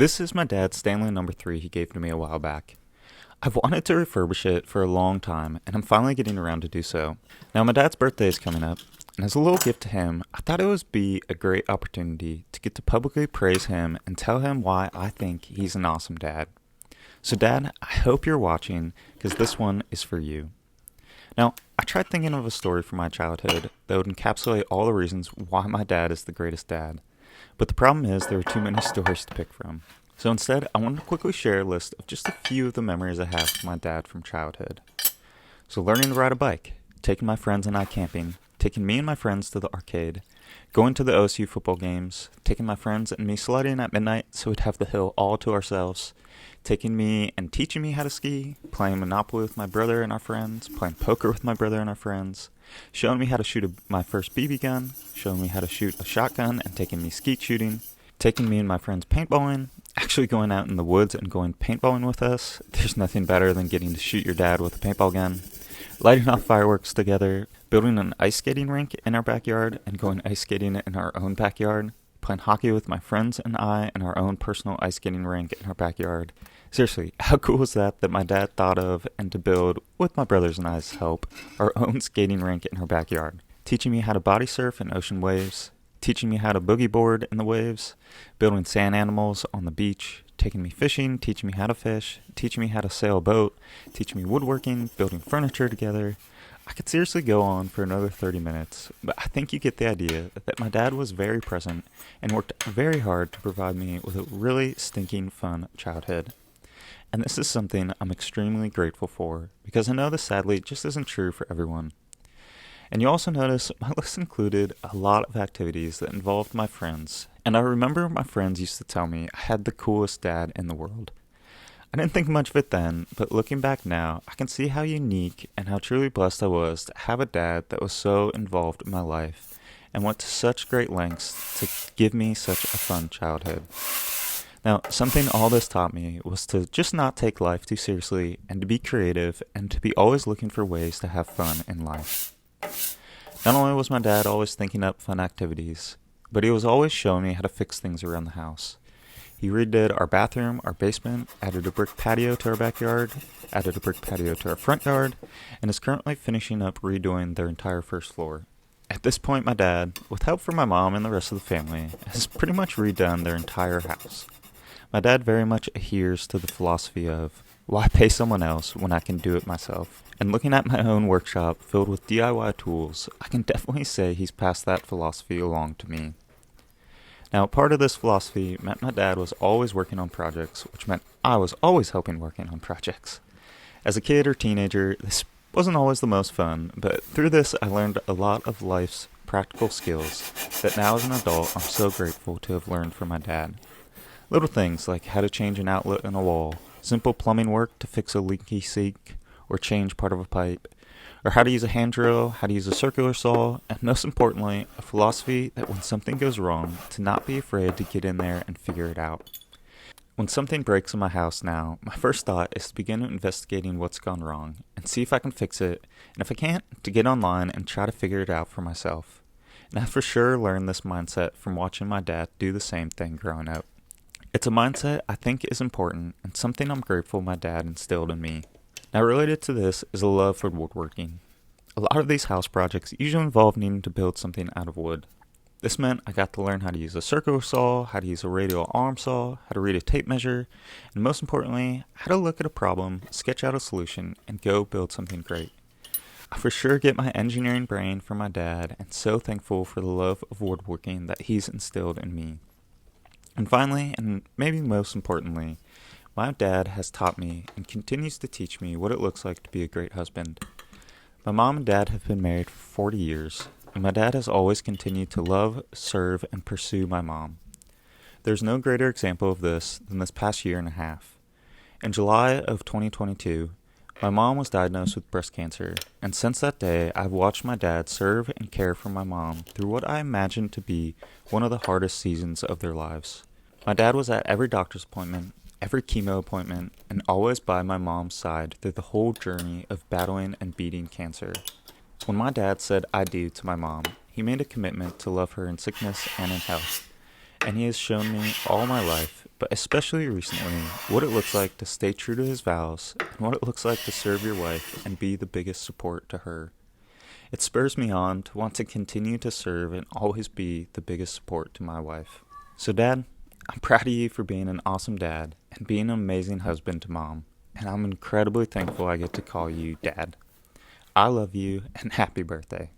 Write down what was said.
This is my dad's Stanley number 3 he gave to me a while back. I've wanted to refurbish it for a long time, and I'm finally getting around to do so. Now my dad's birthday is coming up, and as a little gift to him, I thought it would be a great opportunity to get to publicly praise him and tell him why I think he's an awesome dad. So Dad, I hope you're watching, because this one is for you. Now, I tried thinking of a story from my childhood that would encapsulate all the reasons why my dad is the greatest dad. But the problem is there are too many stories to pick from. So instead, I wanted to quickly share a list of just a few of the memories I have with my dad from childhood. So learning to ride a bike, taking my friends and I camping, taking me and my friends to the arcade, going to the OSU football games, taking my friends and me sledding at midnight so we'd have the hill all to ourselves, taking me and teaching me how to ski, playing Monopoly with my brother and our friends, playing poker with my brother and our friends, showing me how to shoot my first BB gun, showing me how to shoot a shotgun and taking me skeet shooting, taking me and my friends paintballing, actually going out in the woods and going paintballing with us. There's nothing better than getting to shoot your dad with a paintball gun, lighting off fireworks together, building an ice skating rink in our backyard and going ice skating in our own backyard, playing hockey with my friends and I in our own personal ice skating rink in our backyard. Seriously, how cool was that my dad thought of and to build, with my brothers and I's help, our own skating rink in our backyard, teaching me how to body surf in ocean waves, teaching me how to boogie board in the waves, building sand animals on the beach, taking me fishing, teaching me how to fish, teaching me how to sail a boat, teaching me woodworking, building furniture together. I could seriously go on for another 30 minutes, but I think you get the idea that my dad was very present and worked very hard to provide me with a really stinking fun childhood. And this is something I'm extremely grateful for, because I know this sadly just isn't true for everyone. And you also notice my list included a lot of activities that involved my friends, and I remember my friends used to tell me I had the coolest dad in the world. I didn't think much of it then, but looking back now, I can see how unique and how truly blessed I was to have a dad that was so involved in my life and went to such great lengths to give me such a fun childhood. Now, something all this taught me was to just not take life too seriously and to be creative and to be always looking for ways to have fun in life. Not only was my dad always thinking up fun activities, but he was always showing me how to fix things around the house. He redid our bathroom, our basement, added a brick patio to our backyard, added a brick patio to our front yard, and is currently finishing up redoing their entire first floor. At this point, my dad, with help from my mom and the rest of the family, has pretty much redone their entire house. My dad very much adheres to the philosophy of, why pay someone else when I can do it myself? And looking at my own workshop filled with DIY tools, I can definitely say he's passed that philosophy along to me. Now, part of this philosophy meant my dad was always working on projects, which meant I was always helping working on projects. As a kid or teenager, this wasn't always the most fun, but through this I learned a lot of life's practical skills that now as an adult I'm so grateful to have learned from my dad. Little things like how to change an outlet in a wall, simple plumbing work to fix a leaky sink or change part of a pipe, or how to use a hand drill, how to use a circular saw, and most importantly, a philosophy that when something goes wrong, to not be afraid to get in there and figure it out. When something breaks in my house now, my first thought is to begin investigating what's gone wrong and see if I can fix it, and if I can't, to get online and try to figure it out for myself. And I for sure learned this mindset from watching my dad do the same thing growing up. It's a mindset I think is important and something I'm grateful my dad instilled in me. Now related to this is a love for woodworking. A lot of these house projects usually involve needing to build something out of wood. This meant I got to learn how to use a circular saw, how to use a radial arm saw, how to read a tape measure, and most importantly, how to look at a problem, sketch out a solution, and go build something great. I for sure get my engineering brain from my dad and so thankful for the love of woodworking that he's instilled in me. And finally, and maybe most importantly, my dad has taught me and continues to teach me what it looks like to be a great husband. My mom and dad have been married for 40 years, and my dad has always continued to love, serve, and pursue my mom. There's no greater example of this than this past year and a half. In July of 2022, my mom was diagnosed with breast cancer, and since that day, I've watched my dad serve and care for my mom through what I imagine to be one of the hardest seasons of their lives. My dad was at every doctor's appointment, every chemo appointment, and always by my mom's side through the whole journey of battling and beating cancer. When my dad said I do to my mom, he made a commitment to love her in sickness and in health, and he has shown me all my life but especially recently, what it looks like to stay true to his vows, and what it looks like to serve your wife and be the biggest support to her. It spurs me on to want to continue to serve and always be the biggest support to my wife. So, Dad, I'm proud of you for being an awesome dad and being an amazing husband to Mom, and I'm incredibly thankful I get to call you Dad. I love you, and happy birthday.